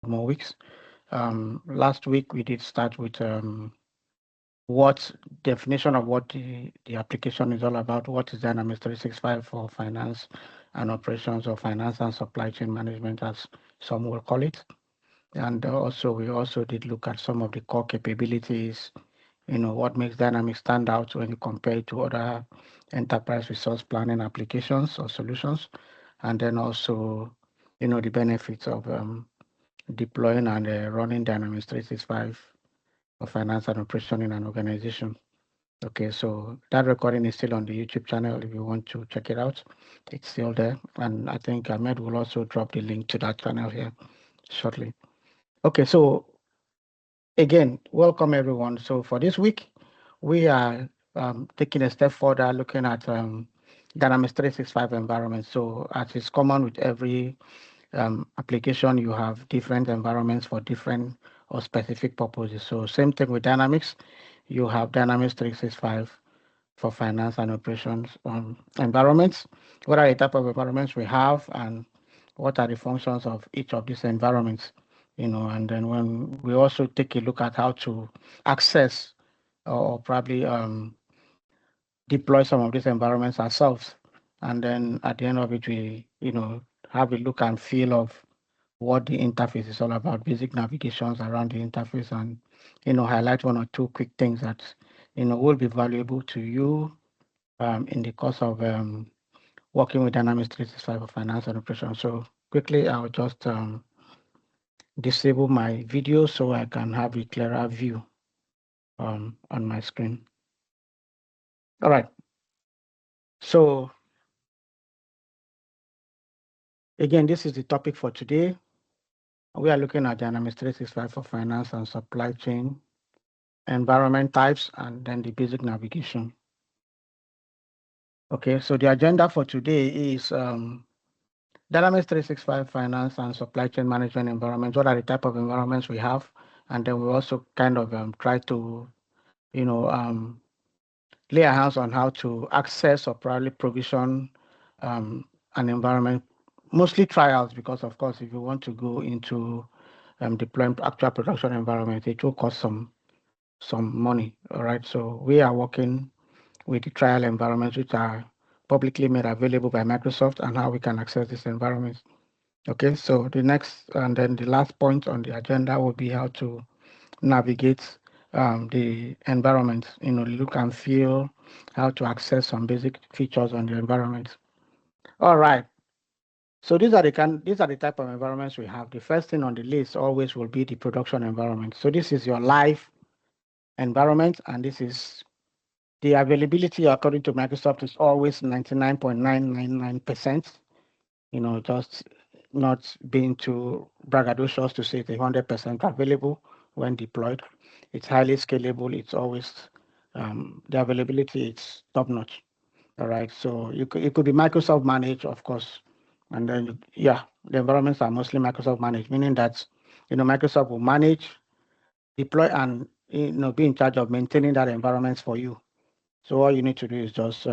more weeks. Last week we did start with what definition of what the application is all about. What is Dynamics 365 for finance and operations, or finance and supply chain management, as some will call it. And also we also did look at some of the core capabilities, what makes Dynamics stand out when you compare it to other enterprise resource planning applications or solutions. And then also, the benefits of deploying and running Dynamics 365 for finance and operation in an organization. Okay, so that recording is still on the YouTube channel if you want to check it out. It's still there. And I think Ahmed will also drop the link to that channel here shortly. Okay, so again, welcome everyone. So for this week, we are taking a step further, looking at Dynamics 365 environment. So as is common with every application, you have different environments for different or specific purposes. So same thing with Dynamics, you have Dynamics 365 for finance and operations environments. What are the type of environments we have, and what are the functions of each of these environments? And then when we also take a look at how to access or probably deploy some of these environments ourselves. And then at the end of it, we, have a look and feel of what the interface is all about, basic navigations around the interface, and, highlight one or two quick things that, will be valuable to you in the course of working with Dynamics 365 for finance and operations. So quickly, I'll just disable my video so I can have a clearer view on my screen. All right. So again, this is the topic for today. We are looking at Dynamics 365 for finance and supply chain, environment types, and then the basic navigation. Okay, so the agenda for today is Dynamics 365 finance and supply chain management environments. What are the type of environments we have? And then we also kind of try to, lay our hands on how to access or probably provision an environment, mostly trials, because of course, if you want to go into deploying actual production environment, it will cost some money. All right, so we are working with the trial environments, which are publicly made available by Microsoft, and how we can access this environment. Okay, so the next and then the last point on the agenda will be how to navigate the environment, look and feel, how to access some basic features on the environment. All right. So these are the type of environments we have. The first thing on the list always will be the production environment. So this is your live environment, and this is the availability according to Microsoft is always 99.999%. Just not being too braggadocious to say it's 100% available when deployed. It's highly scalable. It's always the availability is top notch. All right. So it could be Microsoft managed, of course, and then the environments are mostly Microsoft managed, meaning that Microsoft will manage, deploy, and be in charge of maintaining that environment for you. So all you need to do is just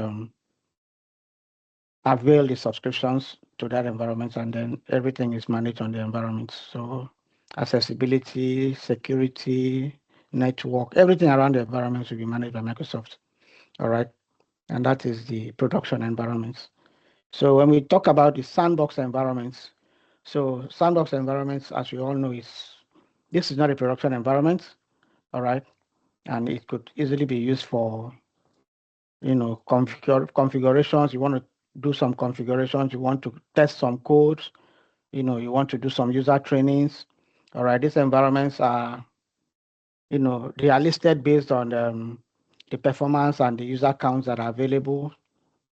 avail the subscriptions to that environment, and then everything is managed on the environment. So accessibility, security, network, everything around the environment will be managed by Microsoft. All right. And that is the production environments. So when we talk about the sandbox environments, so sandbox environments, as we all know, this is not a production environment. All right. And it could easily be used for configurations. You want to do some configurations, you want to test some codes, you want to do some user trainings. All right, these environments are, they are listed based on the performance and the user counts that are available,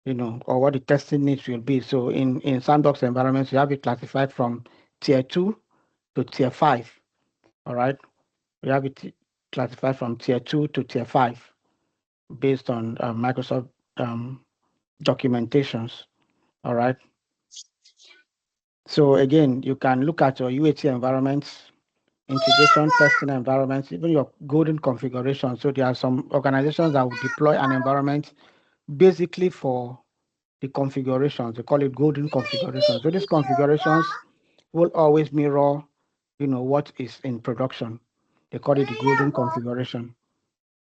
or what the testing needs will be. So in sandbox environments, you have it classified from tier 2 to tier 5. All right, we have it classified from tier 2 to tier 5 based on Microsoft documentations. All right. So again, you can look at your UAT environments, integration testing environments, even your golden configuration. So there are some organizations that will deploy an environment basically for the configurations. They call it golden configuration. So these configurations will always mirror what is in production. They call it the golden configuration.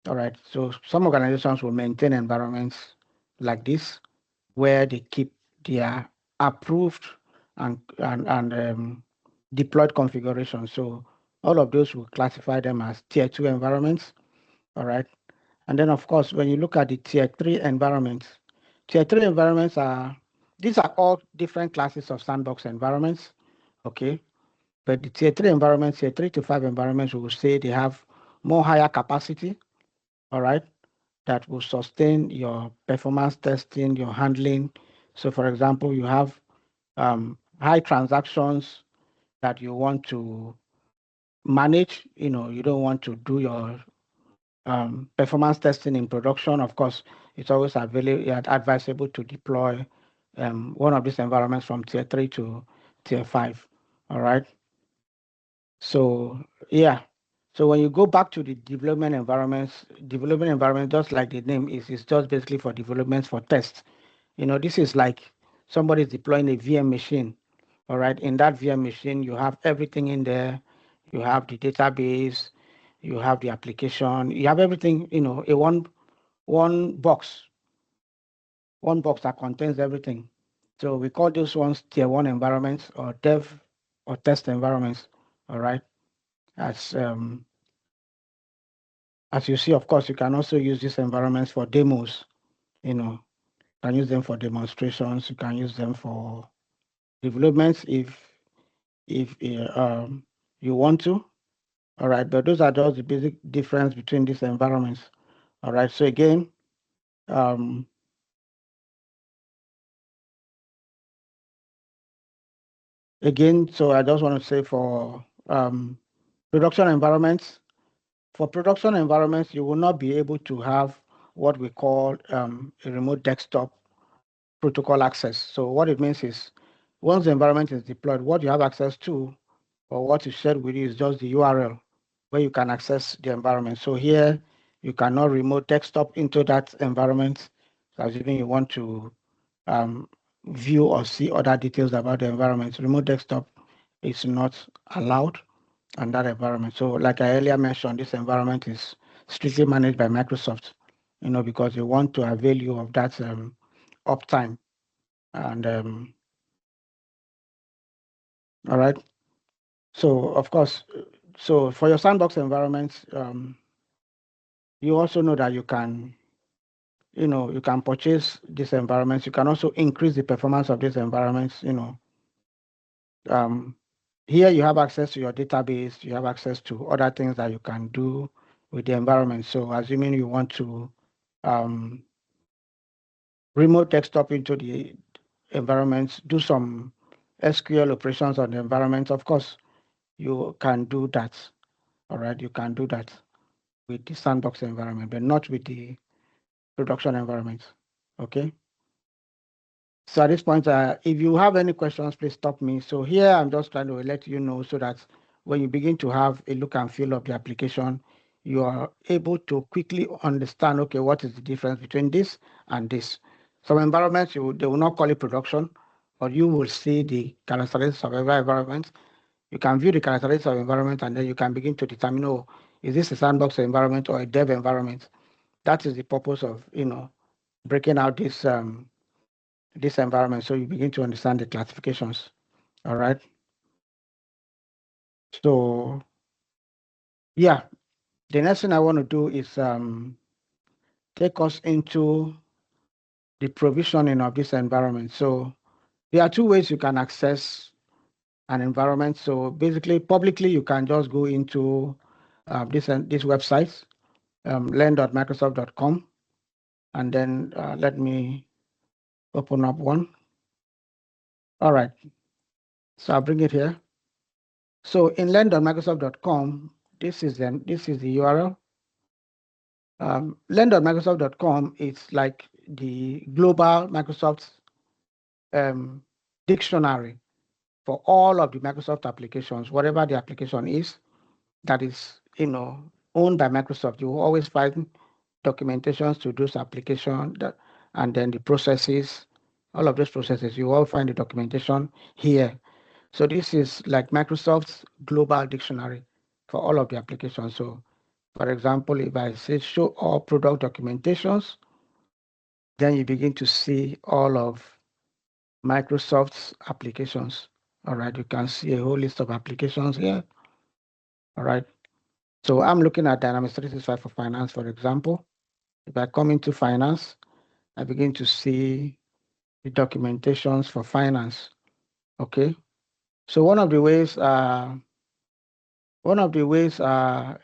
All right. So some organizations will maintain environments like this where they keep their approved and deployed configurations. So all of those will classify them as tier 2 environments. All right. And then, of course, when you look at the tier 3 environments these are all different classes of sandbox environments. Okay. But the tier 3 environments, tier 3 to 5 environments, we will say they have more higher capacity. All right. That will sustain your performance testing, your handling. So, for example, you have high transactions that you want to manage. You don't want to do your performance testing in production. Of course, it's always advisable to deploy one of these environments from tier 3 to tier 5. All right. So, yeah. So when you go back to the development environment, just like the name is just basically for developments for tests. This is like somebody's deploying a VM machine. All right. In that VM machine, you have everything in there. You have the database, you have the application, you have everything, a one box, that contains everything. So we call those ones tier 1 environments or dev or test environments. All right. As as you see, of course, you can also use these environments for demos. You can use them for demonstrations. You can use them for developments if you want to. All right, but those are just the basic difference between these environments. All right, so again, um, so I just want to say for production environments, you will not be able to have what we call a remote desktop protocol access. So what it means is once the environment is deployed, what you have access to or what is shared with you is just the URL where you can access the environment. So here you cannot remote desktop into that environment, assuming you want to view or see other details about the environment. Remote desktop is not allowed on that environment. So like I earlier mentioned, this environment is strictly managed by Microsoft, because they want to avail you of that uptime. And all right. So of course, so for your sandbox environments, you also know that you can purchase these environments. You can also increase the performance of these environments. Um, here you have access to your database. You have access to other things that you can do with the environment. So assuming you want to remote desktop into the environments, do some SQL operations on the environment, of course, you can do that. All right, you can do that with the sandbox environment, but not with the production environment. Okay. So at this point, if you have any questions, please stop me. So here I'm just trying to let you know so that when you begin to have a look and feel of the application, you are able to quickly understand, okay, what is the difference between this and this? Some environments, they will not call it production, but you will see the characteristics of every environment. You can view the characteristics of environment, and then you can begin to determine, oh, is this a sandbox environment or a dev environment? That is the purpose of, breaking out this environment, so you begin to understand the classifications. All right. So yeah, the next thing I want to do is take us into the provisioning of this environment. So there are two ways you can access an environment. So basically, publicly, you can just go into this website, learn.microsoft.com, and then let me open up one. All right. So I'll bring it here. So in learn.microsoft.com, this is the URL. Learn.microsoft.com is like the global Microsoft dictionary for all of the Microsoft applications, whatever the application is that is owned by Microsoft. You will always find documentations to those applications and then the processes, all of those processes. You will find the documentation here. So this is like Microsoft's global dictionary for all of the applications. So for example, if I say show all product documentations, then you begin to see all of Microsoft's applications. All right, you can see a whole list of applications here. All right, so I'm looking at Dynamics 365 for finance, for example. If I come into finance, I begin to see the documentations for finance. Okay, so one of the ways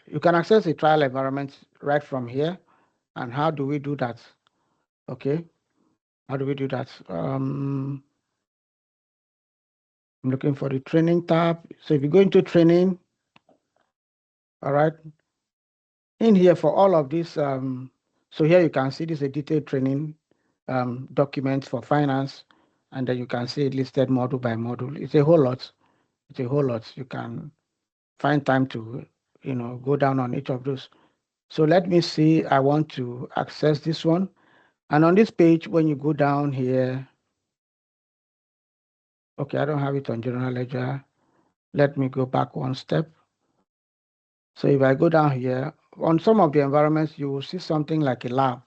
you can access the trial environment right from here. And how do we do that? Okay, how do we do that? I'm looking for the training tab. So if you go into training, all right, in here for all of this, so here you can see this is a detailed training document for finance, and then you can see it listed module by module. It's a whole lot. It's a whole lot. You can find time to, go down on each of those. So let me see, I want to access this one. And on this page, when you go down here, okay, I don't have it on general ledger. Let me go back one step. So if I go down here, on some of the environments, you will see something like a lab.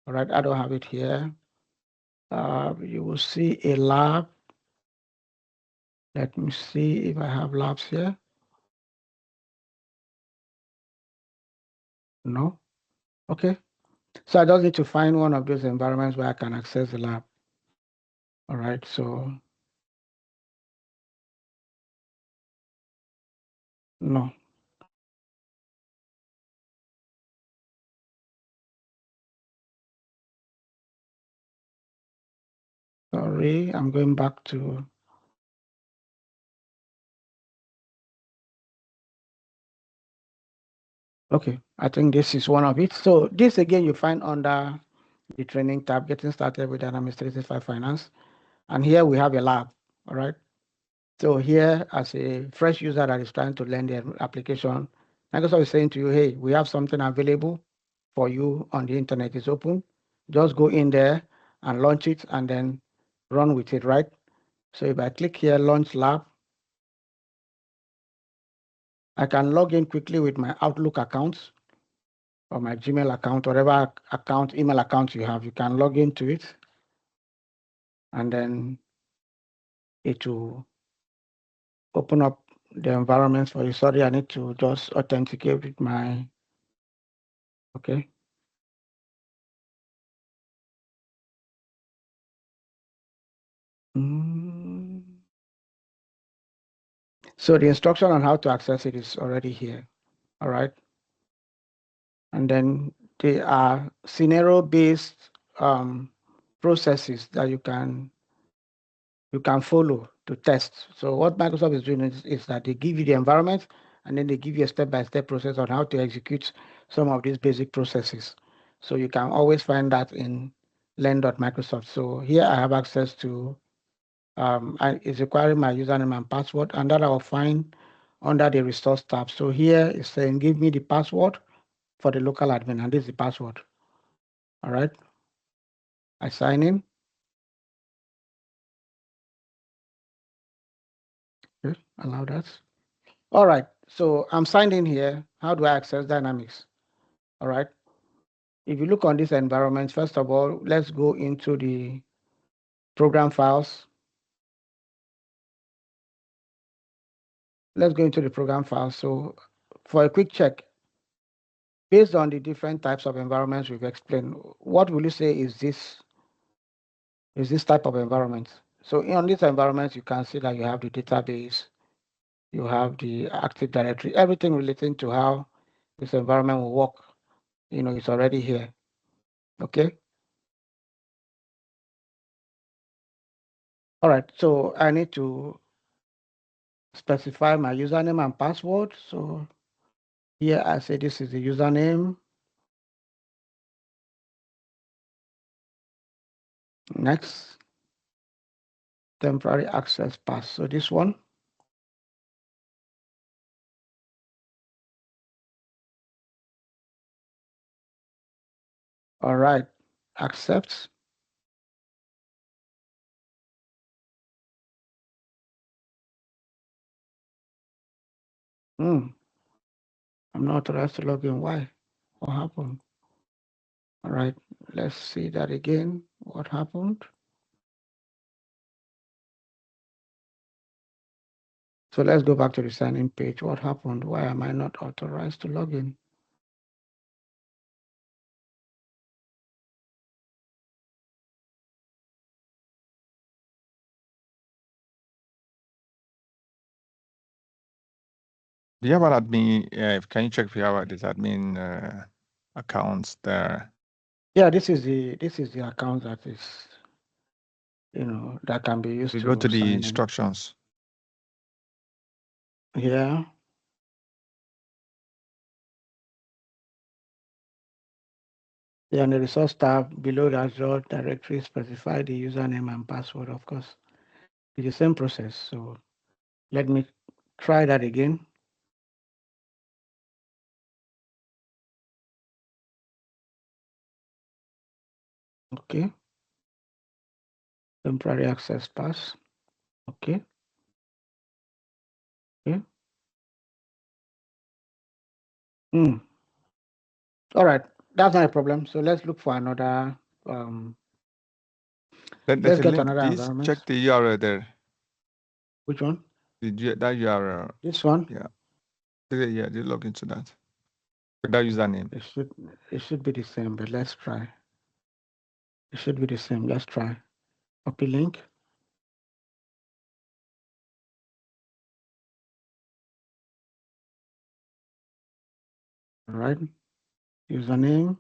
All right, I don't have it here. You will see a lab. Let me see if I have labs here. No. Okay. So I just need to find one of those environments where I can access the lab. All right. So no. Sorry, I'm going back to. Okay, I think this is one of it. So this again you find under the training tab, getting started with Dynamics 365 Finance. And here we have a lab, all right? So here, as a fresh user that is trying to learn the application, Microsoft is saying to you, hey, we have something available for you on the internet. It's open. Just go in there and launch it and then run with it, right? So if I click here, launch lab, I can log in quickly with my Outlook account or my Gmail account, whatever account, email account you have. You can log into it and then it will open up the environment for you. Sorry, I need to just authenticate with my, okay. Mm. So the instruction on how to access it is already here. All right. And then there are scenario-based processes that you can follow to test. So what Microsoft is doing is that they give you the environment and then they give you a step-by-step process on how to execute some of these basic processes. So you can always find that in learn.microsoft. So here I have access to, it's requiring my username and password, and that I'll find under the resource tab. So here it's saying, give me the password for the local admin, and this is the password. All right. I sign in. Okay, allow that. All right. So I'm signed in here. How do I access Dynamics? All right. If you look on this environment, first of all, let's go into the program files. Let's go into the program files. So for a quick check, based on the different types of environments we've explained, what will you say is this type of environment? So on this environment, you can see that you have the database, you have the Active Directory, everything relating to how this environment will work, it's already here. Okay. All right. So I need to specify my username and password. So here I say this is the username. Next, temporary access pass. So this one. All right. Accept. I'm not authorized to log in. Why? What happened? All right, let's see that again. What happened? So let's go back to the sign-in page. What happened? Why am I not authorized to log in? Do you have an admin? Can you check if you have this admin accounts there? Yeah, this is the account that is, that can be used We to go to the sign in. instructions. Yeah. Yeah, in the resource tab below the Azure directory, specify the username and password, of course. It's the same process. So let me try that again. Okay. Temporary access pass. Okay. Okay. All right. That's not a problem. So let's look for another. There's Let's a get link. another Please environment. check the URL there. Which one? That URL. This one? Yeah. Yeah, just log into that. With that username. It should be the same, but let's try. It should be the same. Let's try. Copy link. All right. Username.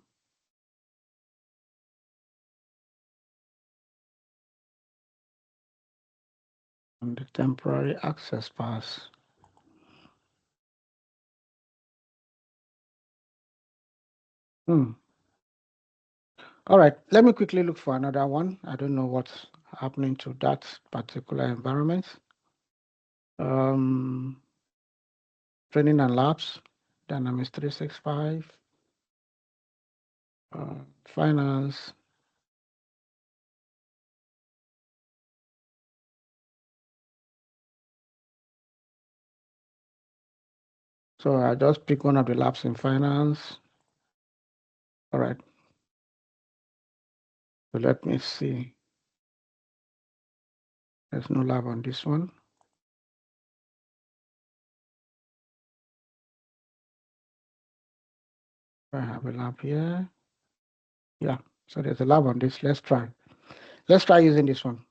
And the temporary access pass. All right, let me quickly look for another one. I don't know what's happening to that particular environment. Training and labs, Dynamics 365, finance. So I just pick one of the labs in finance. All right. So let me see. There's no lab on this one. I have a lab here. Yeah, so there's a lab on this. Let's try. Let's try using this one.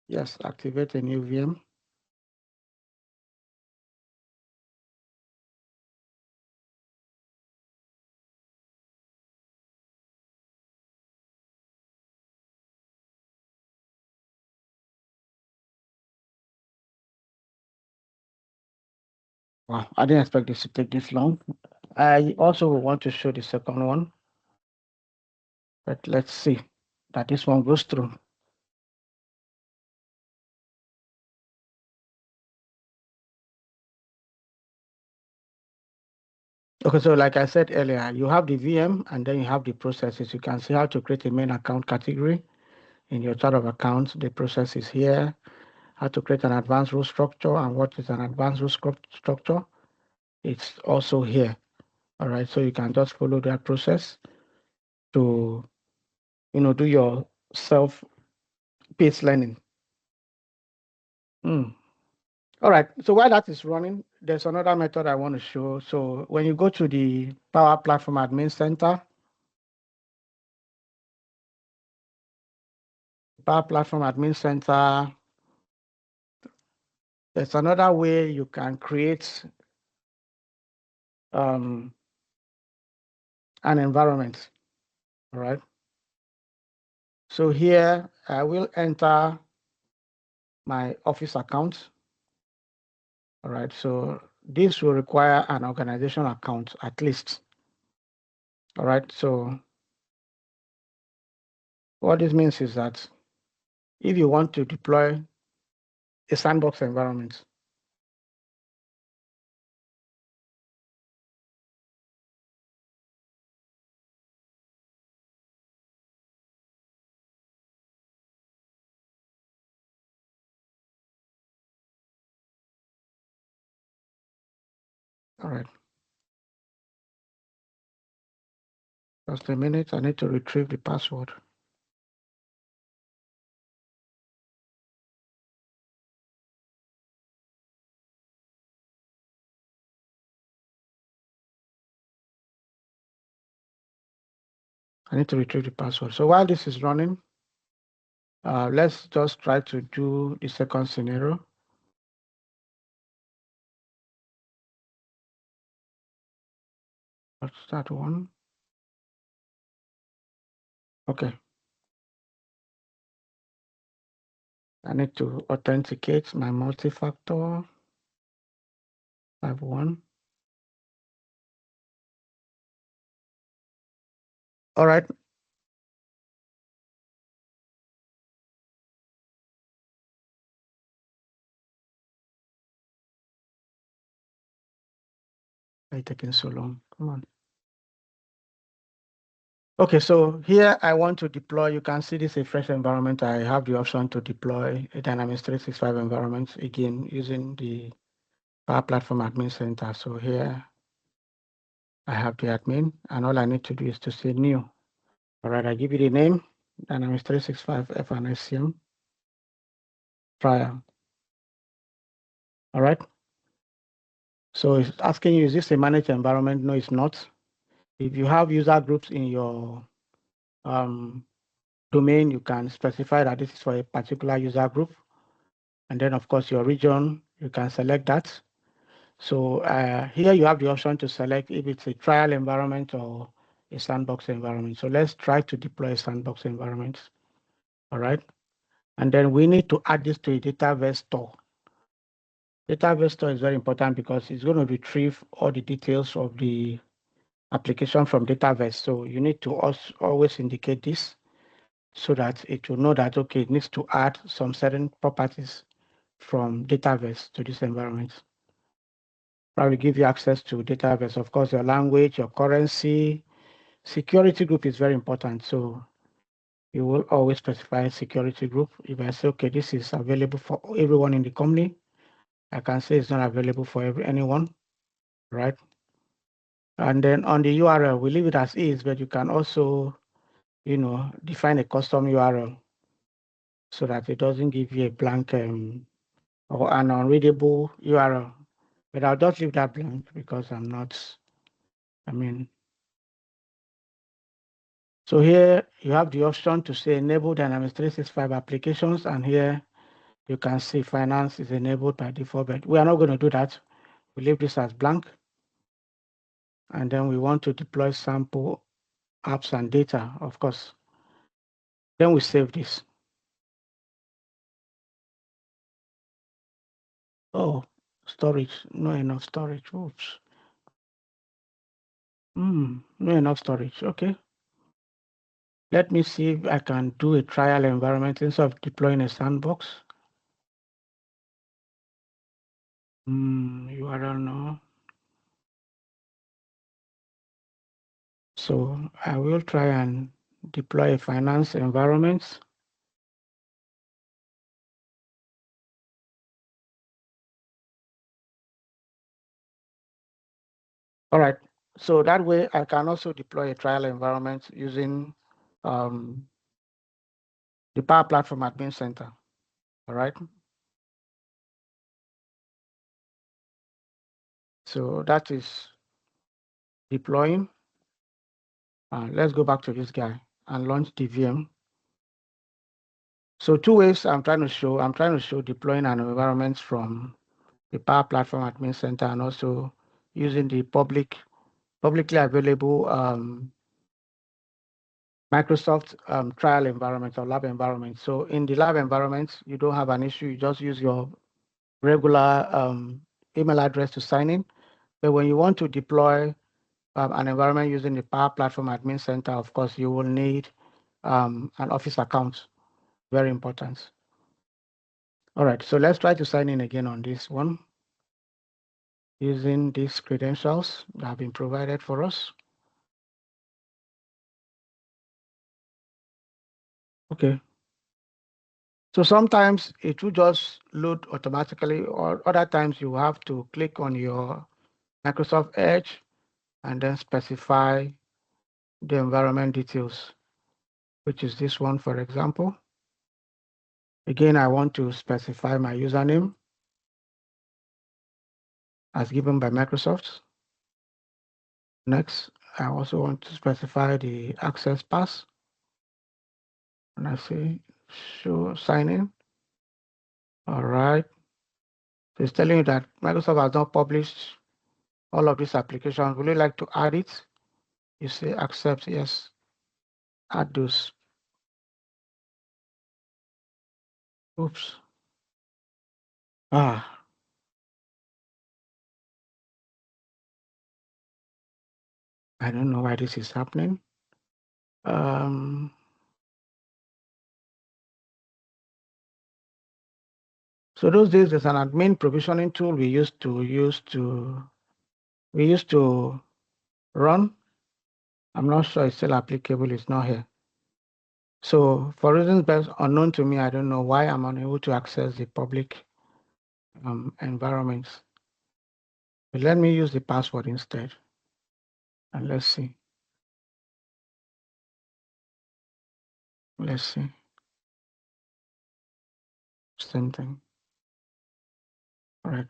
Yes, activate a new VM. Wow, I didn't expect this to take this long. I also want to show the second one, but let's see that this one goes through. Okay, so like I said earlier, you have the VM and then you have the processes. You can see how to create a main account category in your chart of accounts. The process is here. How to create an advanced rule structure and what is an advanced rule structure. It's also here. All right, so you can just follow that process to, do your self-paced learning. All right, so while that is running, there's another method I want to show. So when you go to the Power Platform Admin Center, Power Platform Admin Center, there's another way you can create an environment. All right. So here I will enter my Office account. All right. So this will require an organization account at least. All right. So what this means is that if you want to deploy a sandbox environment, All right. Just a minute. I need to retrieve the password. I need to retrieve the password. So while this is running, let's just try to do the second scenario. What's that one? Okay. I need to authenticate my multi-factor. 5-1. All right. Why taking so long? Come on. Okay, so here I want to deploy. You can see this is a fresh environment. I have the option to deploy a Dynamics 365 environment, again, using the Power Platform Admin Center. So here I have the admin, and all I need to do is to say new. All right, I give you the name, Dynamics 365 F&SCM trial. All right. So it's asking you, is this a managed environment? No, it's not. If you have user groups in your domain, you can specify that this is for a particular user group. And then, of course, your region, you can select that. So here you have the option to select if it's a trial environment or a sandbox environment. So let's try to deploy a sandbox environment. All right. And then we need to add this to a database store. Database store is very important because it's going to retrieve all the details of the application from database. So you need to also always indicate this so that it will know that, okay, it needs to add some certain properties from database to this environment. Probably give you access to database, of course, your language, your currency. Security group is very important. So you will always specify security group. If I say, okay, this is available for everyone in the company, I can say it's not available for anyone, right? And then on the URL, we leave it as is, but you can also, define a custom URL so that it doesn't give you a blank or an unreadable URL. But I'll just leave that blank because so here you have the option to say enable Dynamics 365 applications, and here you can see finance is enabled by default, but we are not going to do that. We leave this as blank. And then we want to deploy sample apps and data, of course. Then we save this. Oh, storage, not enough storage. Oops. Not enough storage. Okay. Let me see if I can do a trial environment instead of deploying a sandbox. URL no. So I will try and deploy a finance environment. All right. So that way I can also deploy a trial environment using the Power Platform Admin Center. All right. So that is deploying. Let's go back to this guy and launch the VM. So two ways I'm trying to show deploying an environment from the Power Platform Admin Center and also using the publicly available Microsoft trial environment or lab environment. So in the lab environment, you don't have an issue. You just use your regular email address to sign in. But when you want to deploy an environment using the Power Platform Admin Center, of course, you will need an Office account. Very important. All right, so let's try to sign in again on this one using these credentials that have been provided for us. Okay. So sometimes it will just load automatically, or other times you have to click on your Microsoft Edge, and then specify the environment details, which is this one, for example. Again, I want to specify my username as given by Microsoft. Next, I also want to specify the access pass. And I say show sign in. All right. So it's telling you that Microsoft has not published all of these applications. Would you like to add it? You say accept, yes, add those. Oops. Ah, I don't know why this is happening. So those days there's an admin provisioning tool we used to run. I'm not sure it's still applicable, it's not here. So for reasons best unknown to me, I don't know why I'm unable to access the public environments. But let me use the password instead. And let's see. Let's see. Same thing. All right.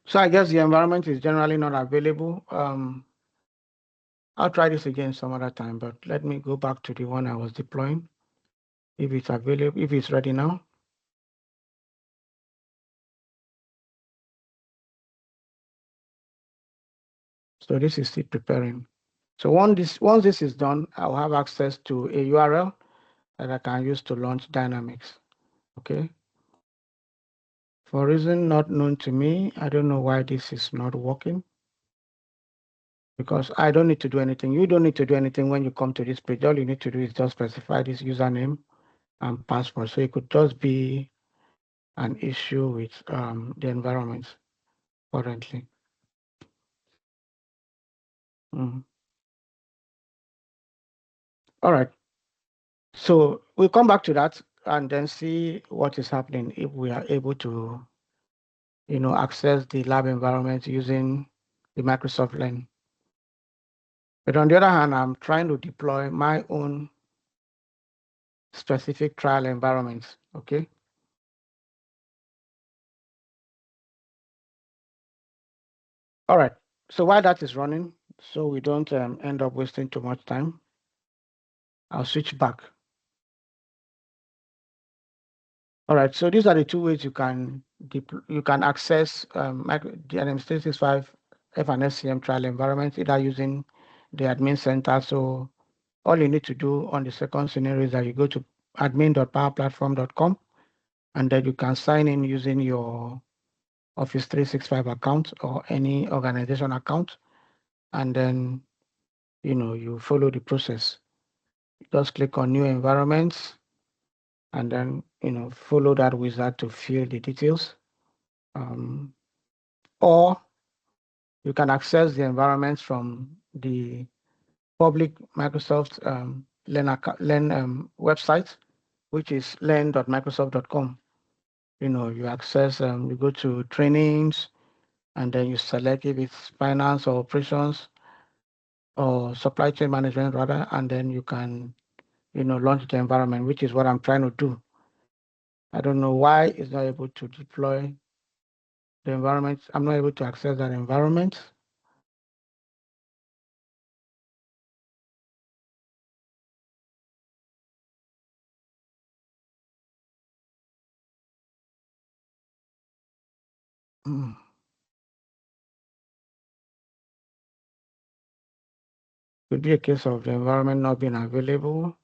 So I guess the environment is generally not available. I'll try this again some other time, but let me go back to the one I was deploying. If it's available, if it's ready now. So this is still preparing. So once this is done, I'll have access to a URL that I can use to launch Dynamics. Okay. For a reason not known to me, I don't know why this is not working. Because I don't need to do anything. You don't need to do anything when you come to this page. All you need to do is just specify this username and password. So it could just be an issue with the environment currently. All right. So we'll come back to that and then see what is happening if we are able to, access the lab environment using the Microsoft Learn. But on the other hand, I'm trying to deploy my own specific trial environments. Okay. All right. So while that is running, so we don't end up wasting too much time, I'll switch back. All right. So these are the two ways you can access the D365 F&SCM trial environment, either using the admin center. So all you need to do on the second scenario is that you go to admin.powerplatform.com, and then you can sign in using your Office 365 account or any organization account, and then you follow the process. Just click on new environments, and then follow that wizard to fill the details. Or you can access the environments from the public Microsoft Learn website, which is learn.microsoft.com. You access, you go to trainings, and then you select if it's finance or operations or supply chain management rather, and then you can, launch the environment, which is what I'm trying to do. I don't know why it's not able to deploy the environment. I'm not able to access that environment. Could be a case of the environment not being available.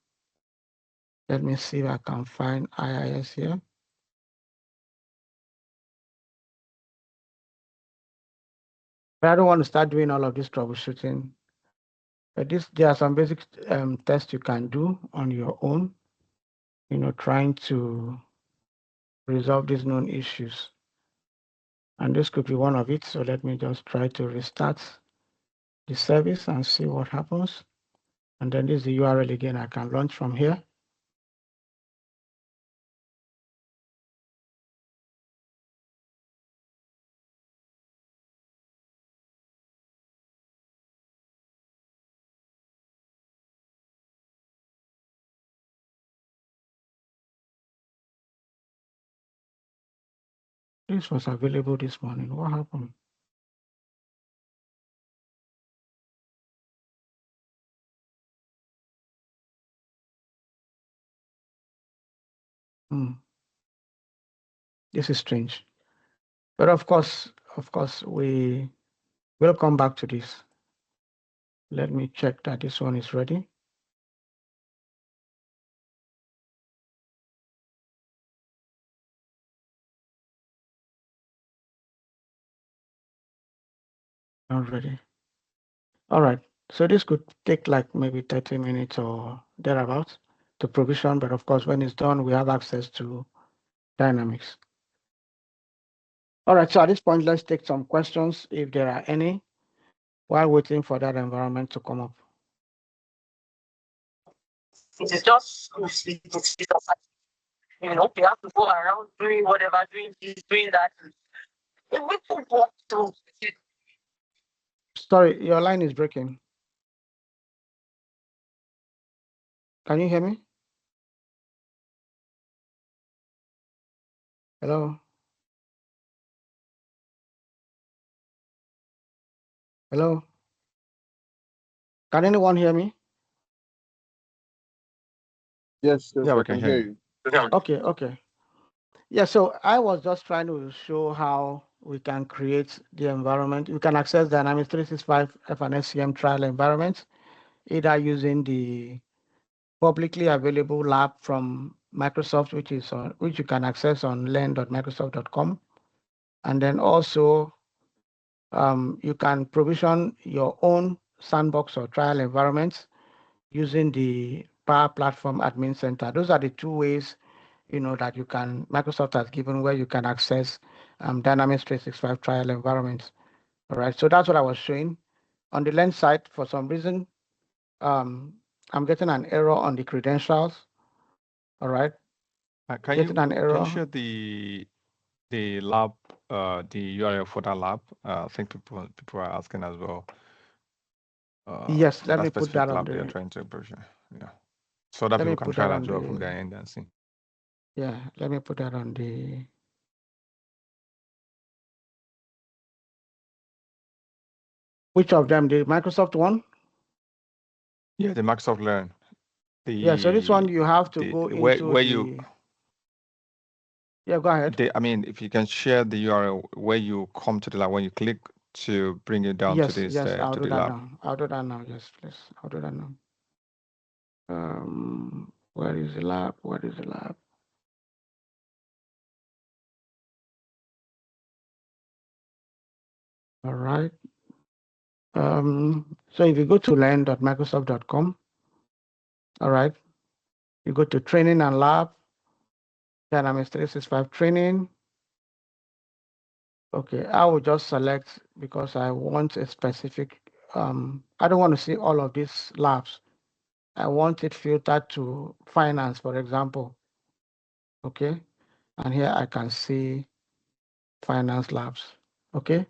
Let me see if I can find IIS here. But I don't want to start doing all of this troubleshooting But there are some basic tests you can do on your own, trying to resolve these known issues. And this could be one of it. So let me just try to restart the service and see what happens. And then this is the URL again. I can launch from here. This was available this morning. What happened? This is strange. But of course, we will come back to this. Let me check that this one is ready. Not ready. All right. So this could take like maybe 30 minutes or thereabouts to provision. But of course, when it's done, we have access to Dynamics. All right. So at this point, let's take some questions if there are any while waiting for that environment to come up. It's just you have to go around doing whatever, doing this, doing that. Sorry, your line is breaking. Can you hear me? Hello? Hello? Can anyone hear me? Yes, Yeah, I we can hear you. Okay. Yeah, so I was just trying to show how we can create the environment. You can access Dynamics 365 F&SCM trial environments, either using the publicly available lab from Microsoft, which you can access on learn.microsoft.com. And then also you can provision your own sandbox or trial environments using the Power Platform Admin Center. Those are the two ways that Microsoft has given where you can access Dynamics 365 trial environments. All right, so that's what I was showing. On the lens side, for some reason, I'm getting an error on the credentials. All right. Can you share the lab, the URL for that lab? I think people are asking as well. Yes, let me put that on the. They are trying to provision. Yeah, so that people can try that as well from their end and see. Yeah, let me put that on the. Which of them? The Microsoft one? Yeah, the Microsoft Learn. So this one you have to go into where you. Yeah, go ahead. I mean, if you can share the URL where you come to the lab, when you click to bring it down to this. Yes, I'll to do the that lab. now. I'll do that now. Yes, please. I'll do that now. Where is the lab? Where is the lab? All right. So if you go to learn.microsoft.com, all right, you go to training and lab, Dynamics 365 training. Okay, I will just select because I want a specific, I don't want to see all of these labs. I want it filtered to finance, for example. Okay, and here I can see finance labs. Okay.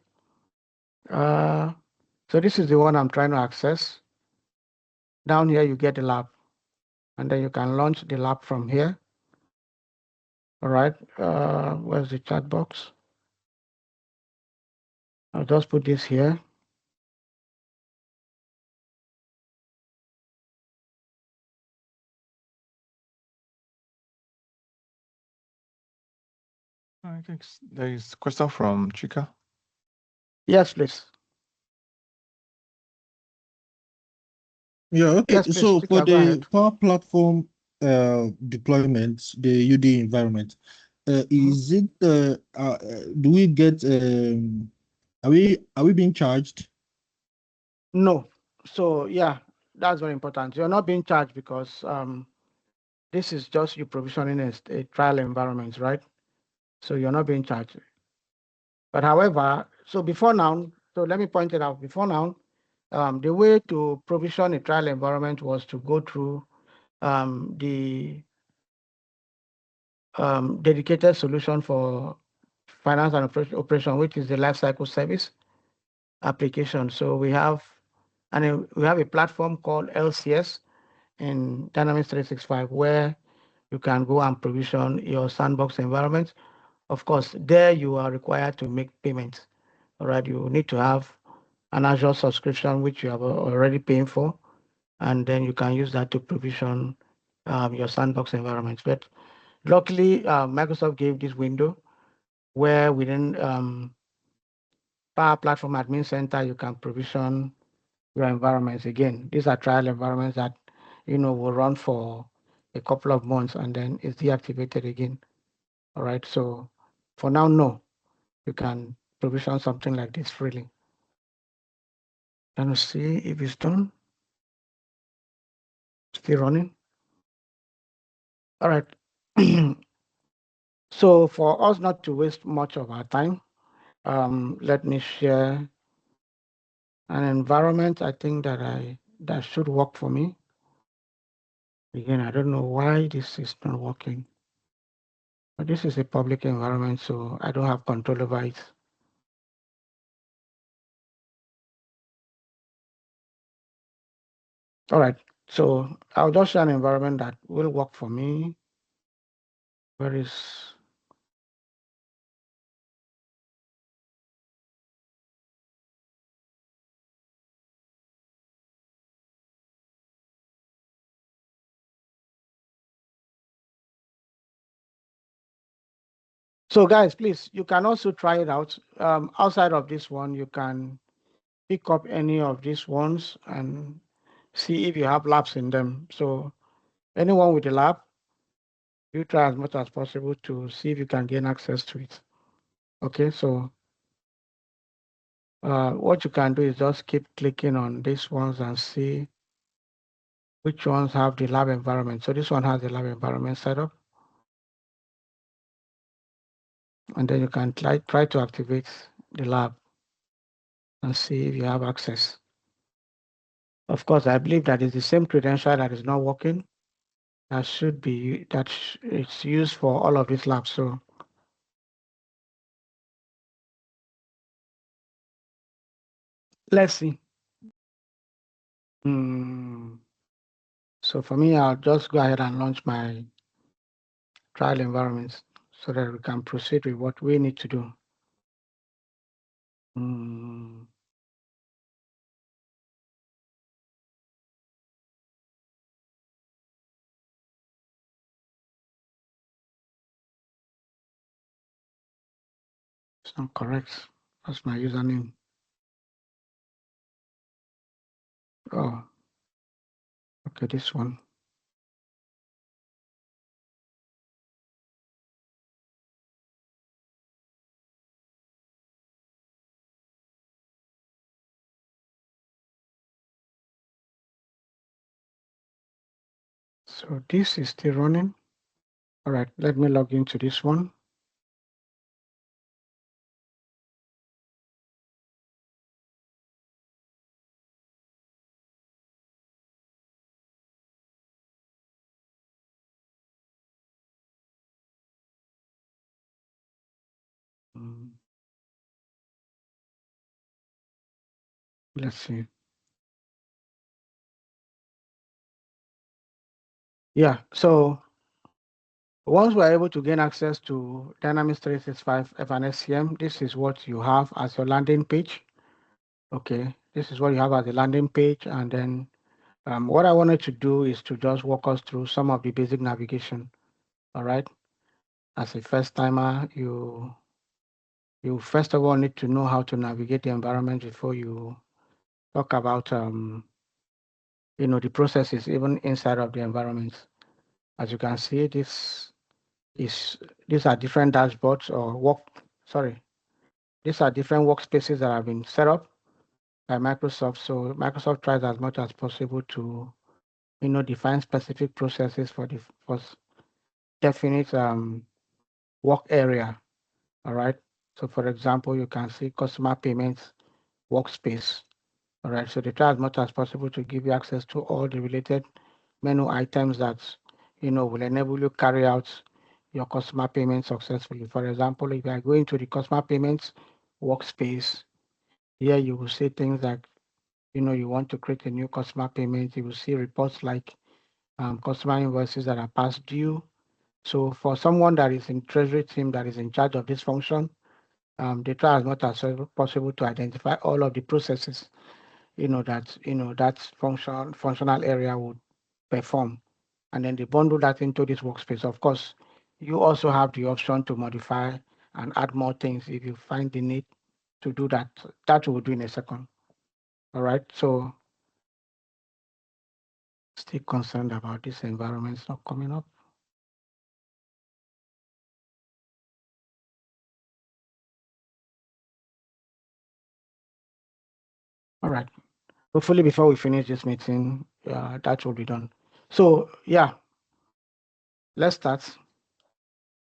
So this is the one I'm trying to access. Down here, you get the lab, and then you can launch the lab from here. All right, where's the chat box? I'll just put this here. I think there is a question from Chika. Yes, please. Yeah, okay. Yes, please, so Chika, for the Power Platform deployment, the UD environment, is it do we get are we being charged? No. So yeah, that's very important. You're not being charged because this is just you provisioning a trial environment, right? So you're not being charged. But however, so before now, so let me point it out. Before now, the way to provision a trial environment was to go through the dedicated solution for finance and operation, which is the lifecycle service application. So we have a platform called LCS in Dynamics 365 where you can go and provision your sandbox environment. Of course, there you are required to make payments. All right, you need to have an Azure subscription, which you have already paying for, and then you can use that to provision your sandbox environments. But luckily, Microsoft gave this window where within Power Platform Admin Center, you can provision your environments. Again, these are trial environments that will run for a couple of months and then it's deactivated again. All right, so for now, no, you can provision something like this freely. Let us see if it's done. Still running. All right. So for us not to waste much of our time, let me share an environment I think that should work for me. Again, I don't know why this is not working. But this is a public environment, so I don't have control over it. All right, so I'll just share an environment that will work for me. Where is So guys, please, you can also try it out. Outside of this one, you can pick up any of these ones and see if you have labs in them. So anyone with a lab, you try as much as possible to see if you can gain access to it. Okay, so what you can do is just keep clicking on these ones and see which ones have the lab environment. So this one has the lab environment set up. And then you can try to activate the lab and see if you have access. Of course, I believe that is the same credential that is not working. That should be, it's used for all of these labs. So let's see. So for me, I'll just go ahead and launch my trial environments so that we can proceed with what we need to do. It's not correct. That's my username. Oh, okay, this one. So this is still running. All right, let me log into this one. Let's see. Yeah, so once we're able to gain access to Dynamics 365 F&SCM, this is what you have as your landing page. Okay, this is what you have as the landing page. And then what I wanted to do is to just walk us through some of the basic navigation. All right. As a first timer, you first of all need to know how to navigate the environment before you talk about the processes even inside of the environment. As you can see, these are different dashboards or these are different workspaces that have been set up. by Microsoft. So Microsoft tries as much as possible to, define specific processes for definite work area. All right. So for example, you can see customer payments workspace. All right. So they try as much as possible to give you access to all the related menu items that will enable you carry out your customer payments successfully. For example, if you are going to the customer payments workspace, here you will see things like you want to create a new customer payment. You will see reports like customer invoices that are past due. So for someone that is in treasury team that is in charge of this function, they try as much as possible to identify all of the processes that functional area would perform, and then they bundle that into this workspace. Of course, you also have the option to modify and add more things if you find the need to do that. That we'll do in a second. All right. So still concerned about this environment not coming up. All right. Hopefully, before we finish this meeting, that will be done. So yeah, let's start.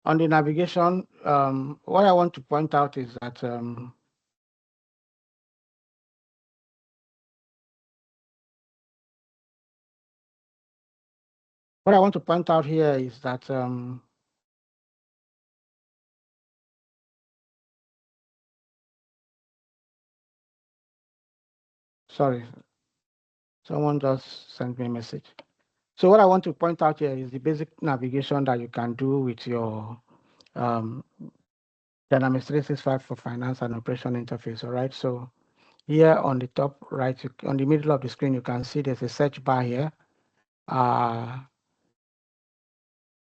On the navigation, what I want to point out is that what I want to point out here is that sorry, someone just sent me a message. So what I want to point out here is the basic navigation that you can do with your Dynamics 365 for Finance and Operation interface. All right. So here on the top right, on the middle of the screen, you can see there's a search bar here.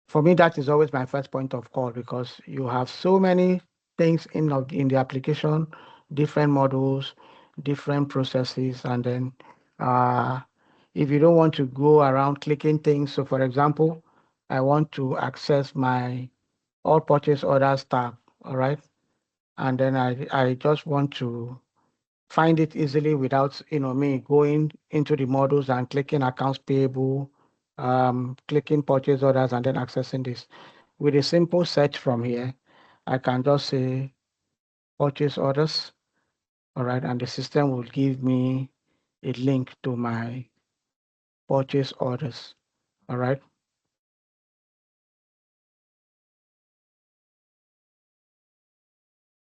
For me, that is always my first point of call because you have so many things in the application, different models, different processes, and then if you don't want to go around clicking things, so for example, I want to access my all purchase orders tab, all right, and then I just want to find it easily without me going into the models and clicking accounts payable, clicking purchase orders, and then accessing this. With a simple search from here, I can just say purchase orders, all right, and the system will give me a link to my purchase orders, all right.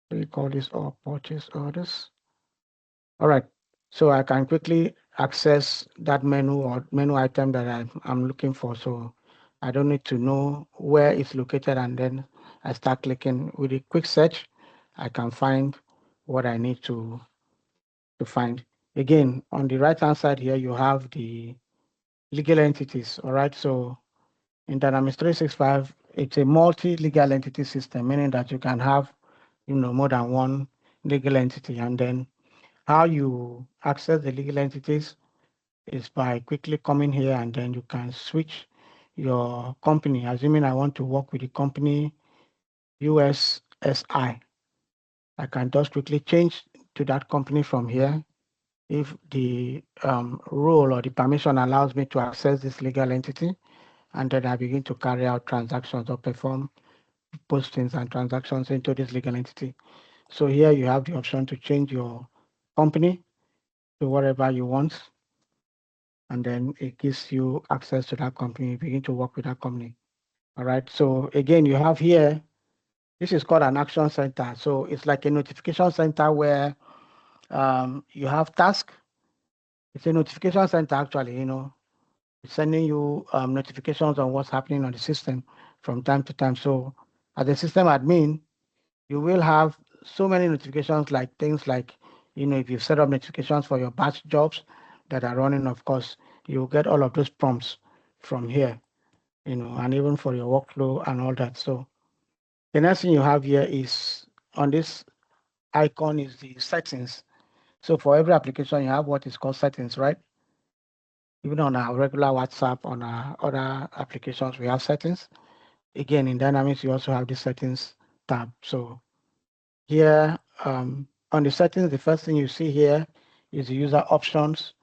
So we call this all purchase orders. All right, so I can quickly access that menu or menu item that I'm looking for. So I don't need to know where it's located, and then I start clicking. With a quick search, I can find what I need to find. Again, on the right hand side here, you have the legal entities. All right, so in Dynamics 365, it's a multi-legal entity system, meaning that you can have more than one legal entity. And then how you access the legal entities is by quickly coming here, and then you can switch your company. Assuming I want to work with the company USSI, I can just quickly change to that company from here if the role or the permission allows me to access this legal entity, and then I begin to carry out transactions or perform postings and transactions into this legal entity. So here you have the option to change your company to whatever you want, and then it gives you access to that company. You begin to work with that company. All right. So again, you have here, this is called an action center. So it's like a notification center where you have task. It's a notification center actually, it's sending you notifications on what's happening on the system from time to time. So as a system admin, you will have so many notifications, like things like, if you set up notifications for your batch jobs that are running, of course, you'll get all of those prompts from here, and even for your workflow and all that. So the next thing you have here is on this icon is the settings. So for every application, you have what is called settings, right? Even on our regular WhatsApp, on our other applications, we have settings. Again, in Dynamics, you also have the settings tab. So here on the settings, the first thing you see here is the user options.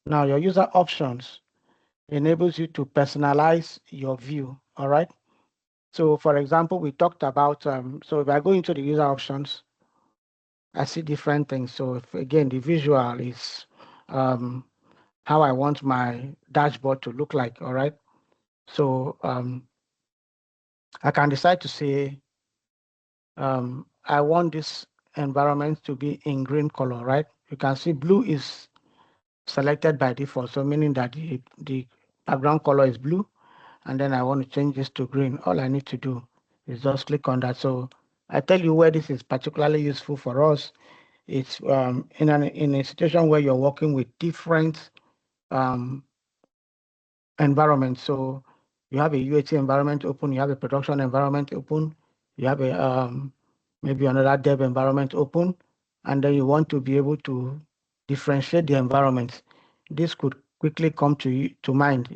Now your user options enables you to personalize your view, all right? So for example, we talked about, so if I go into the user options, I see different things. So if, again, the visual is how I want my dashboard to look like, all right? So I can decide to say, I want this environment to be in green color, right? You can see blue is selected by default, so meaning that the background color is blue, and then I want to change this to green. All I need to do is just click on that. So I tell you where this is particularly useful for us. It's in a situation where you're working with different environments. So you have a UAT environment open, you have a production environment open, you have a maybe another dev environment open, and then you want to be able to differentiate the environments. This could quickly come to mind,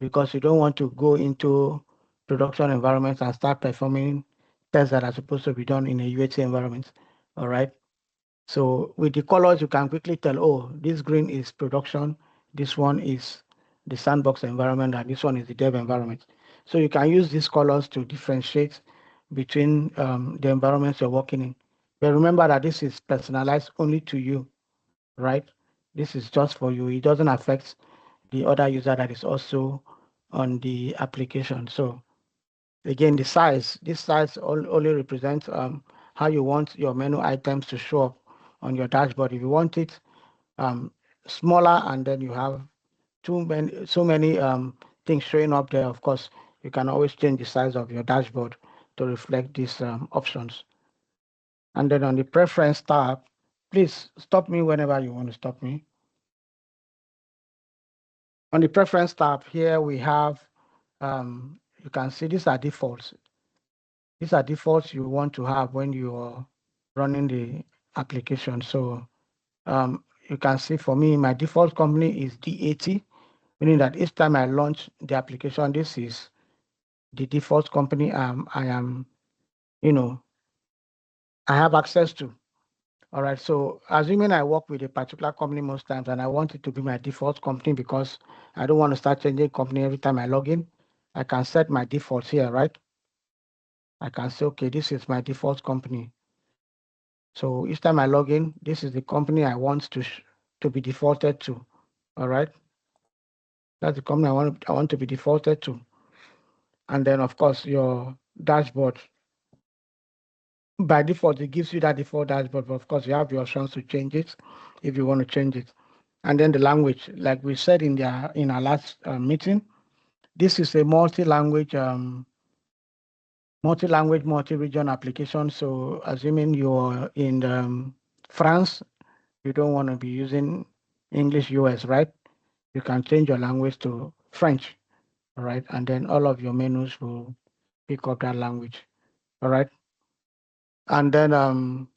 because you don't want to go into production environments and start performing tests that are supposed to be done in a UAT environment. All right. So with the colors, you can quickly tell, oh, this green is production, this one is the sandbox environment, and this one is the dev environment. So you can use these colors to differentiate between the environments you're working in. But remember that this is personalized only to you, right? This is just for you. It doesn't affect the other user that is also on the application. So again, the size, this size only represents how you want your menu items to show up on your dashboard. If you want it smaller and then you have so many things showing up there, of course, you can always change the size of your dashboard to reflect these options. And then on the preference tab, please stop me whenever you want to stop me. On the preference tab here, we have, you can see these are defaults. These are defaults you want to have when you are running the application. So you can see for me, my default company is D80, meaning that each time I launch the application, this is the default company I am, I have access to. All right, so assuming I work with a particular company most times and I want it to be my default company because I don't want to start changing company every time I log in, I can set my defaults here, right? I can say, okay, this is my default company. So each time I log in, this is the company I want to be defaulted to. All right. That's the company I want to be defaulted to. And then of course your dashboard. By default, it gives you that default dashboard, but of course you have the options to change it if you want to change it. And then the language, like we said in our last meeting, this is a multi-language, multi-region application. So assuming you're in France, you don't want to be using English US, right? You can change your language to French, all right? And then all of your menus will pick up that language, all right? And then,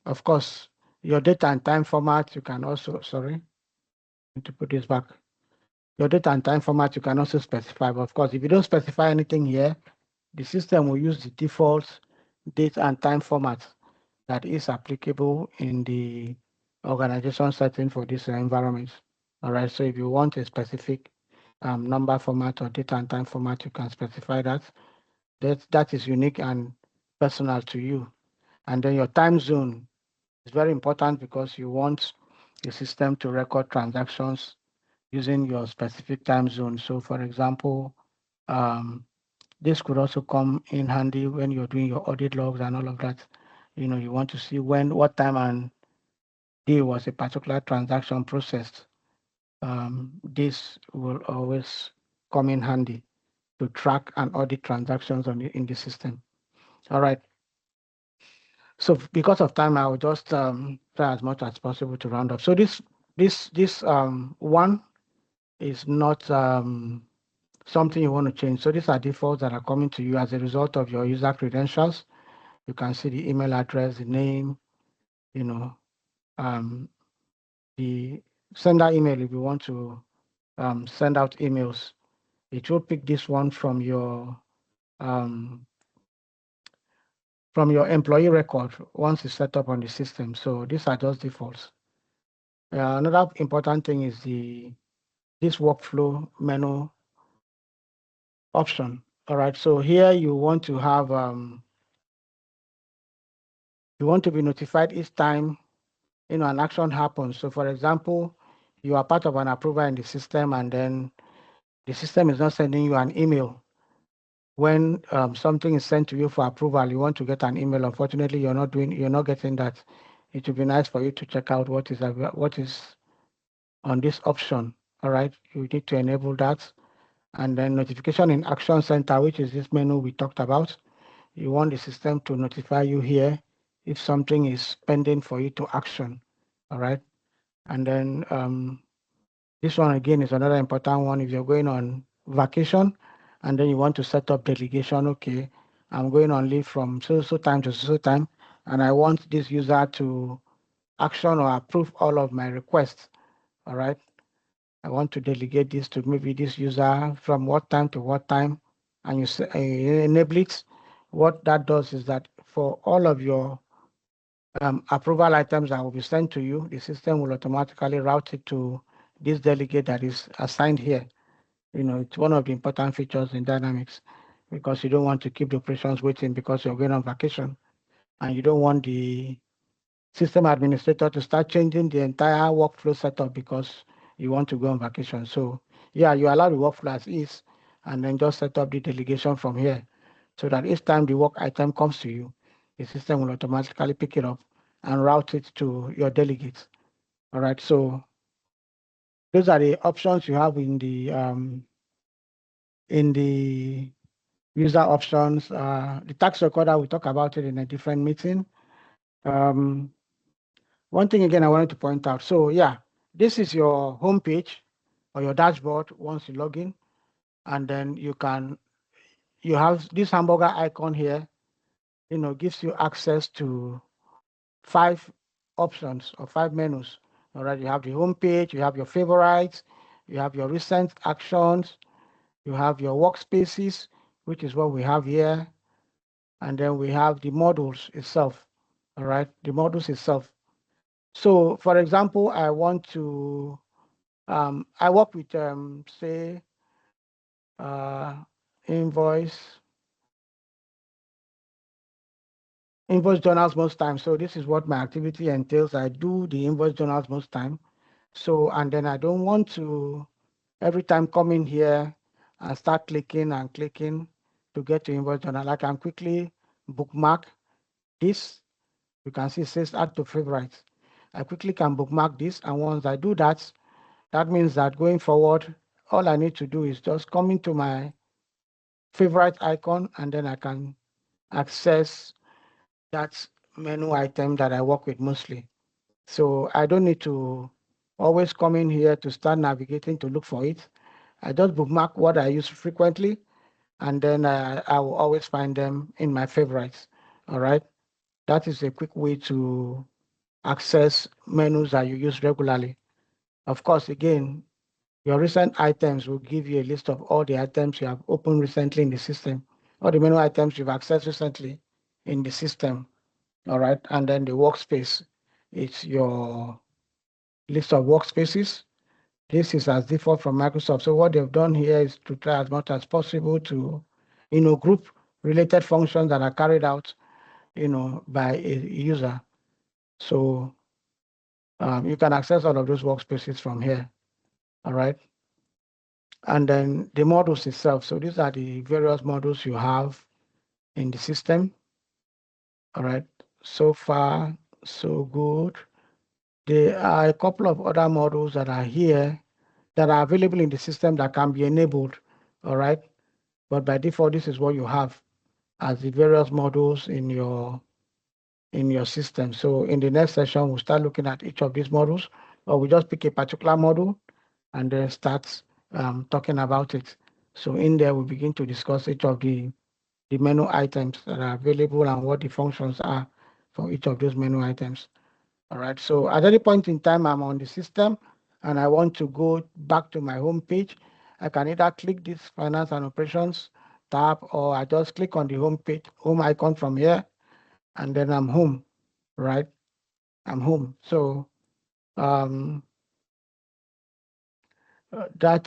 of course, your date and time format, you can also, sorry, need to put this back. Your date and time format, you can also specify. But of course, if you don't specify anything here, the system will use the default date and time format that is applicable in the organization setting for this environment. All right, so if you want a specific number format or date and time format, you can specify that. That is unique and personal to you. And then your time zone is very important because you want the system to record transactions using your specific time zone. So for example, this could also come in handy when you're doing your audit logs and all of that. You want to see what time and day was a particular transaction processed. This will always come in handy to track and audit transactions in the system. All right. So because of time, I will just try as much as possible to round up. So this one is not something you want to change. So these are defaults that are coming to you as a result of your user credentials. You can see the email address, the name, the sender email if you want to send out emails. It will pick this one from your employee record once it's set up on the system. So these are just defaults. Another important thing is this workflow menu option. All right, so here you want to have you want to be notified each time an action happens. So for example, you are part of an approval in the system, and then the system is not sending you an email when something is sent to you for approval. You want to get an email. Unfortunately, you're not getting that. It would be nice for you to check out what is on this option. All right, you need to enable that. And then notification in Action Center, which is this menu we talked about. You want the system to notify you here if something is pending for you to action. All right. And then this one again is another important one. If you're going on vacation and then you want to set up delegation, okay, I'm going on leave from so time to so time, and I want this user to action or approve all of my requests. All right. I want to delegate this to maybe this user from what time to what time, and you enable it. What that does is that for all of your approval items that will be sent to you, the system will automatically route it to this delegate that is assigned here. It's one of the important features in Dynamics, because you don't want to keep the operations waiting because you're going on vacation, and you don't want the system administrator to start changing the entire workflow setup because you want to go on vacation. So yeah, you allow the workflow as is, and then just set up the delegation from here, so that each time the work item comes to you, the system will automatically pick it up and route it to your delegates. All right. So those are the options you have in the user options. The tax recorder, we talk about it in a different meeting. One thing again I wanted to point out. So yeah, this is your home page or your dashboard once you log in, and then you have this hamburger icon here, gives you access to 5 options or 5 menus. All right, you have the home page, you have your favorites, you have your recent actions, you have your workspaces, which is what we have here, and then we have the modules itself. All right, the modules itself. So for example, I want to I work with say uh, invoice journals most times. So this is what my activity entails. I do the invoice journals most time. So, and then I don't want to every time come in here and start clicking and clicking to get to invoice journal. I can quickly bookmark this. You can see it says add to favorites. I quickly can bookmark this, and once I do that, that means that going forward, all I need to do is just come into my favorite icon, and then I can access that menu item that I work with mostly. So I don't need to always come in here to start navigating to look for it. I just bookmark what I use frequently, and then I will always find them in my favorites. All right. That is a quick way to access menus that you use regularly. Of course, again, your recent items will give you a list of all the items you have opened recently in the system, all the menu items you've accessed recently in the system. All right. And then the workspace, it's your list of workspaces. This is as default from Microsoft. So what they've done here is to try as much as possible to, group related functions that are carried out, by a user. So you can access all of those workspaces from here. All right. And then the models itself. So these are the various models you have in the system. All right. So far, so good. There are a couple of other models that are here that are available in the system that can be enabled. All right. But by default, this is what you have as the various models in your system. So in the next session, we'll start looking at each of these models, or we just pick a particular model and then start talking about it. So in there, we begin to discuss each of the menu items that are available and what the functions are for each of those menu items. All right. So at any point in time, I'm on the system and I want to go back to my home page. I can either click this finance and operations tab, or I just click on the home page, home icon from here, and then I'm home, right? I'm home. So That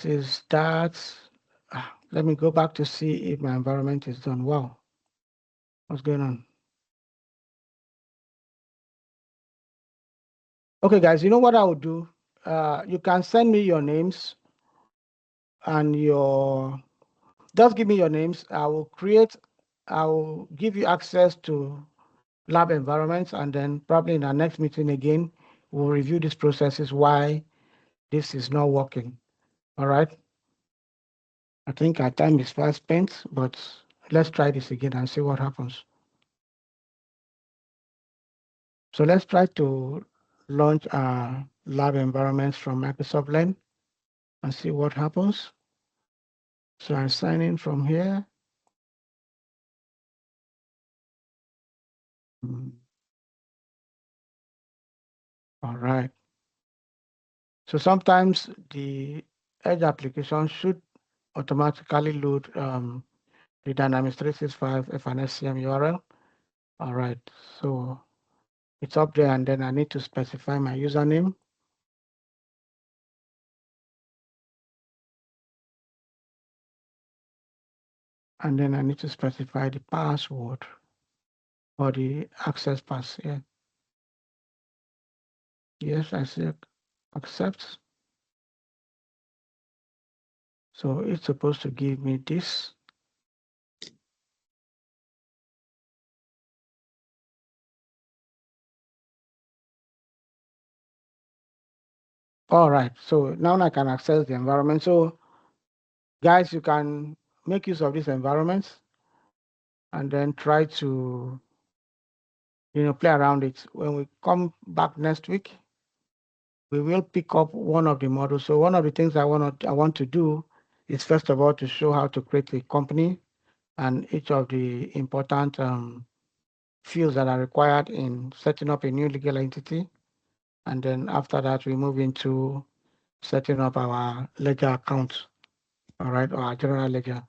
is that. Let me go back to see if my environment is done. Wow, what's going on? Okay, guys, you know what I will do? You can send me your names and just give me your names. I will give you access to lab environments, and then probably in our next meeting again, we'll review these processes, why this is not working. All right. I think our time is fast spent, but let's try this again and see what happens. So let's try to launch our lab environments from Microsoft Learn and see what happens. So I sign in from here. All right. So sometimes the Edge application should automatically load the Dynamics 365 F&SCM URL. All right. So it's up there, and then I need to specify my username. And then I need to specify the password or the access pass here. Yes, I say accept. So it's supposed to give me this. All right, so now I can access the environment. So guys, you can make use of this environment and then try to, play around it. When we come back next week, we will pick up one of the models. So one of the things I want to do is, first of all, to show how to create a company and each of the important fields that are required in setting up a new legal entity. And then after that, we move into setting up our ledger account, all right, or our general ledger.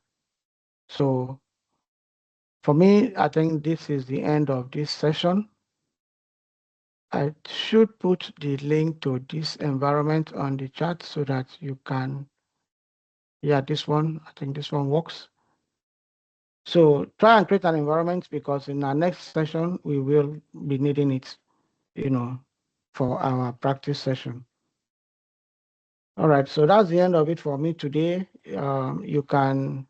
So for me, I think this is the end of this session. I should put the link to this environment on the chat so that you can, this one, I think this one works. So try and create an environment, because in our next session, we will be needing it, for our practice session. All right, so that's the end of it for me today. You can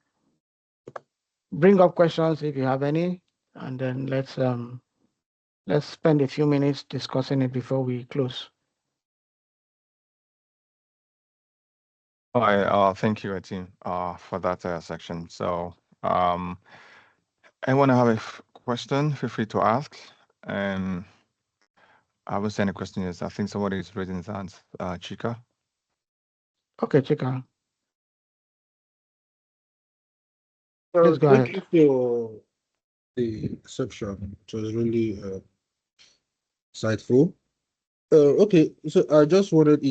bring up questions if you have any, and then let's spend a few minutes discussing it before we close. Thank you, Atim, for that section. So, anyone have a question, feel free to ask. And I will send a question. Is I think somebody is raising his hand. Chika. Okay, Chika. Please go thank ahead. you for the section. It was really insightful. Okay, so I just wanted I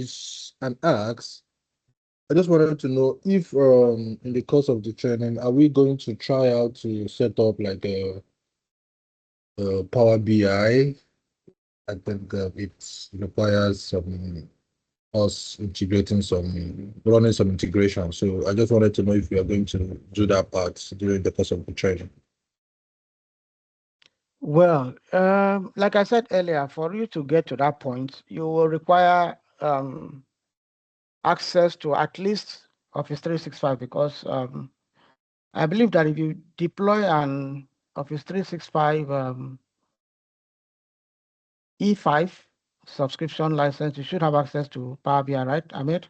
just wanted to know if in the course of the training, are we going to try out to set up like a Power BI? I think it requires us running some integration. So I just wanted to know if we are going to do that part during the course of the training. Well, like I said earlier, for you to get to that point, you will require access to at least Office 365, because I believe that if you deploy an Office 365 E5 subscription license, you should have access to Power BI, right, Amit?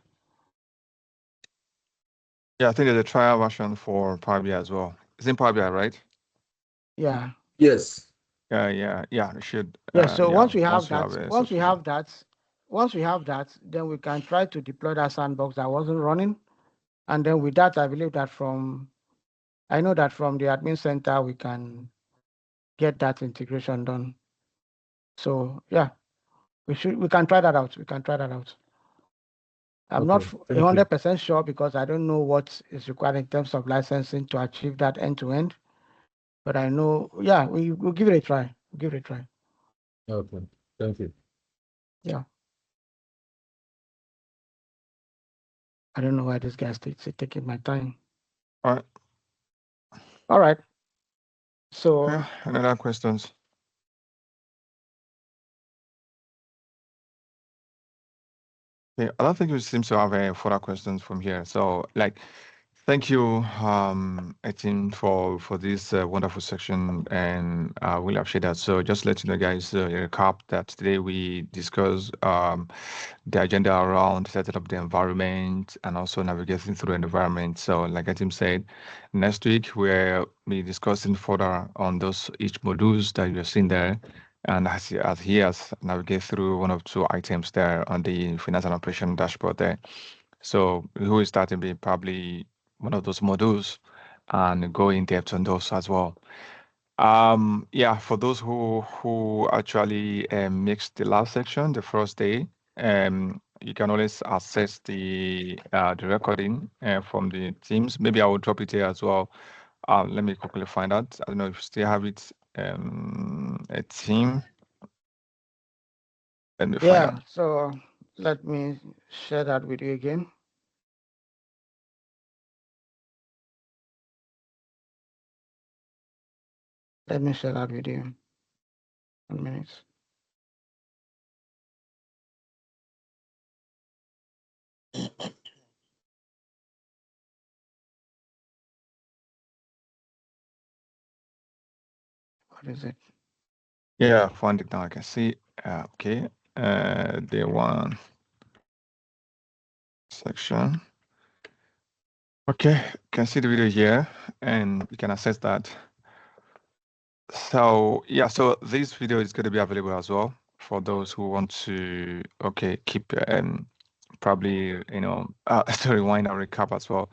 Yeah, I think there's a trial version for Power BI as well. It's in Power BI, right? Yeah. Yes. Yeah. It should. Yeah. So once we have that, then we can try to deploy that sandbox that wasn't running, and then with that, I believe that I know that from the admin center we can get that integration done. So yeah, we can try that out. I'm not 100% sure, because I don't know what is required in terms of licensing to achieve that end-to-end. But I know, we'll give it a try. Okay, thank you. Yeah. I don't know why this guy's taking my time. All right. All right. So another questions. Okay, I don't think we seem to have any further questions from here. So, thank you, Etienne, for this wonderful section, and I really appreciate that. So, just let you know, guys, recap that today we discussed the agenda around setting up the environment and also navigating through the environment. So, like Etienne said, next week we'll be discussing further on those each modules that you're seeing there. And as he has navigate through one of two items there on the finance and operation dashboard there. So we will start to be probably one of those modules and go in depth on those as well. Yeah, for those who actually mixed the last section, the first day, you can always access the recording from the teams. Maybe I will drop it here as well. Let me quickly find out. I don't know if you still have it. A team. Let me find out. So let me share that with you again. Let me share that with you. 1 minute. What is it? Yeah, found it now. I can see. Okay. The one section. Okay, you can see the video here, and you can access that. So yeah, so this video is going to be available as well for those who want to keep probably to rewind and recap as well.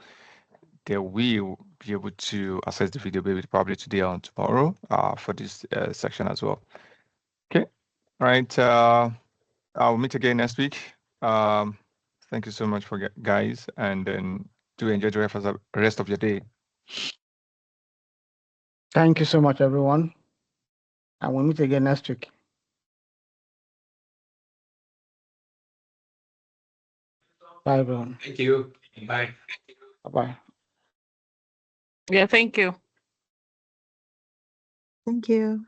They will be able to access the video maybe probably today or tomorrow for this section as well. Okay, all right. I'll meet again next week. Thank you so much for guys, and then do enjoy the rest of your day. Thank you so much, everyone. And we'll meet again next week. Bye, everyone. Thank you. Bye. Bye-bye. Yeah, thank you. Thank you.